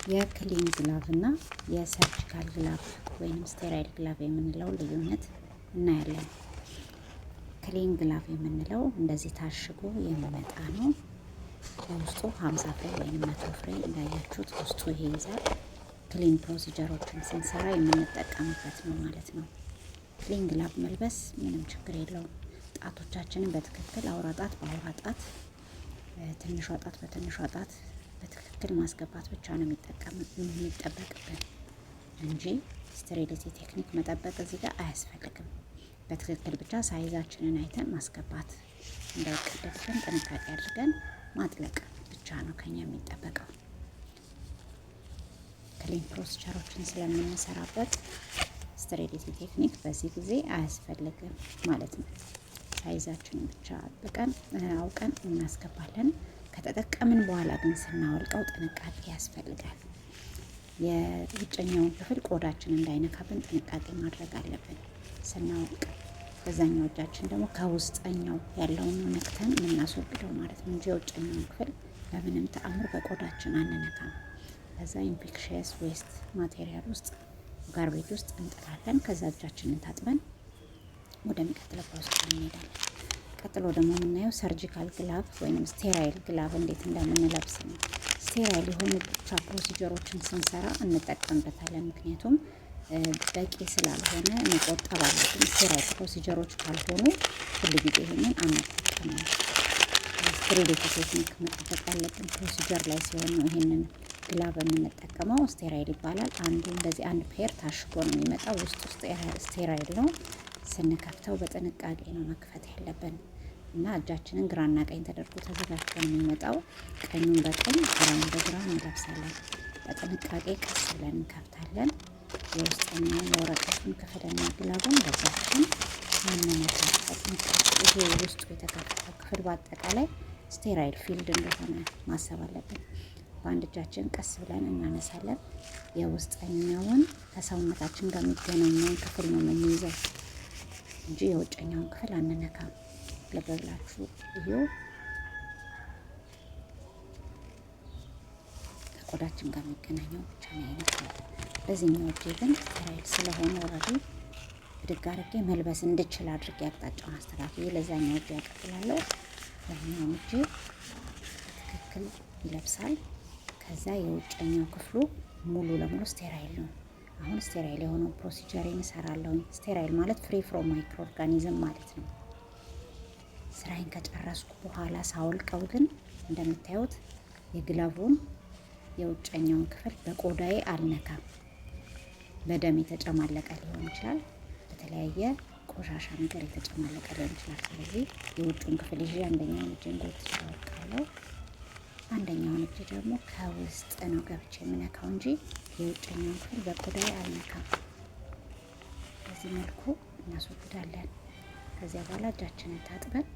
የክሊን ግላቭ እና የሰርጂካል ግላቭ ወይም ስቴራይል ግላቭ የምንለው ልዩነት እናያለን። ክሊን ግላቭ የምንለው እንደዚህ ታሽጎ የሚመጣ ነው። በውስጡ 50 ፍሬ ወይም 100 ፍሬ እንዳያችሁት ውስጡ ይሄ ይዛል። ክሊን ፕሮሲጀሮችን ስንሰራ የምንጠቀምበት ነው ማለት ነው። ክሊን ግላቭ መልበስ ምንም ችግር የለውም። ጣቶቻችንን በትክክል አውራ ጣት በአውራ ጣት፣ ትንሿ ጣት በትንሿ ጣት በትክክል ማስገባት ብቻ ነው የሚጠበቅብን እንጂ ስቴሪሊቲ ቴክኒክ መጠበቅ እዚህ ጋር አያስፈልግም። በትክክል ብቻ ሳይዛችንን አይተን ማስገባት፣ እንዳይቀደድብን ጥንቃቄ አድርገን ማጥለቅ ብቻ ነው ከኛ የሚጠበቀው። ክሊን ፕሮሲጀሮችን ስለምንሰራበት ስቴሪሊቲ ቴክኒክ በዚህ ጊዜ አያስፈልግም ማለት ነው። ሳይዛችንን ብቻ አውቀን እናስገባለን። ከተጠቀምን በኋላ ግን ስናወልቀው ጥንቃቄ ያስፈልጋል። የውጨኛውን ክፍል ቆዳችን እንዳይነካብን ጥንቃቄ ማድረግ አለብን ስናወልቅ። በዛኛው እጃችን ደግሞ ከውስጠኛው ያለውን ነክተን የምናስወግደው ማለት ነው እንጂ የውጨኛውን ክፍል በምንም ተአምር በቆዳችን አንነካም። ከዛ ኢንፌክሽየስ ዌስት ማቴሪያል ውስጥ ጋርቤጅ ውስጥ እንጥላለን። ከዛ እጃችንን ታጥበን ወደሚቀጥለው ፕሮሰስ እንሄዳለን። ቀጥሎ ደግሞ የምናየው ሰርጂካል ግላቭ ወይም ስቴራይል ግላቭ እንዴት እንደምንለብስ ነው። ስቴራይል የሆኑ ብቻ ፕሮሲጀሮችን ስንሰራ እንጠቀምበታለን። ምክንያቱም በቂ ስላልሆነ መቆጠብ አለብን። ስቴራይል ፕሮሲጀሮች ካልሆኑ ሁሉ ጊዜ ይሄንን አንጠቀምም። ስቴሪሊቲ ቴክኒክ መጠበቅ ያለብን ፕሮሲጀር ላይ ሲሆን ነው ይሄንን ግላቭ የምንጠቀመው። ስቴራይል ይባላል። አንዱ እንደዚህ አንድ ፔር ታሽጎ ነው የሚመጣው። ውስጡ ስቴራይል ነው። ስንከፍተው በጥንቃቄ ነው መክፈት ያለብን እና እጃችንን ግራና ቀኝ ተደርጎ ተዘጋጅቶ ነው የሚመጣው። ቀኙን በቀኝ ግራውን በግራ እንለብሳለን። በጥንቃቄ ቀስ ብለን እንከፍታለን። የውስጠኛውን የወረቀቱን ክፍልና ግላቡን በእጃችን አንነካበት። ይሄ ውስጡ የተከፈተው ክፍል በአጠቃላይ ስቴራይል ፊልድ እንደሆነ ማሰብ አለብን። በአንድ እጃችን ቀስ ብለን እናነሳለን። የውስጠኛውን ከሰውነታችን ጋር የሚገናኘውን ክፍል ነው የምንይዘው እንጂ የውጨኛውን ክፍል አንነካም። ልብ ብላችሁ እዩ። ከቆዳችን ጋር የሚገናኘው ብቻ ነው አይነት። በዚህኛው እጄ ግን ስቴራይል ስለሆነ ኦልሬዲ ብድግ አድርጌ መልበስ እንድችል አድርጌ አቅጣጫውን አስተካክዬ ለዛኛው እጄ ያቀጥላለሁ። ለኛው እጄ በትክክል ይለብሳል። ከዛ የውጨኛው ክፍሉ ሙሉ ለሙሉ ስቴራይል ነው። አሁን ስቴራይል የሆነው ፕሮሲጀር እሰራለሁ። ስቴራይል ማለት ፍሪ ፍሮም ማይክሮ ኦርጋኒዝም ማለት ነው። ስራዬን ከጨረስኩ በኋላ ሳወልቀው ግን እንደምታዩት የግላቡን የውጨኛውን ክፍል በቆዳዬ አልነካም። በደም የተጨማለቀ ሊሆን ይችላል፣ በተለያየ ቆሻሻ ነገር የተጨማለቀ ሊሆን ይችላል። ስለዚህ የውጩን ክፍል ይዤ አንደኛውን እጄን ጎትቼ አወልቃለሁ። አንደኛውን እጅ ደግሞ ከውስጥ ነው ገብቼ የምነካው እንጂ የውጨኛውን ክፍል በቆዳዬ አልነካም። በዚህ መልኩ እናስወግዳለን። ከዚያ በኋላ እጃችንን ታጥበን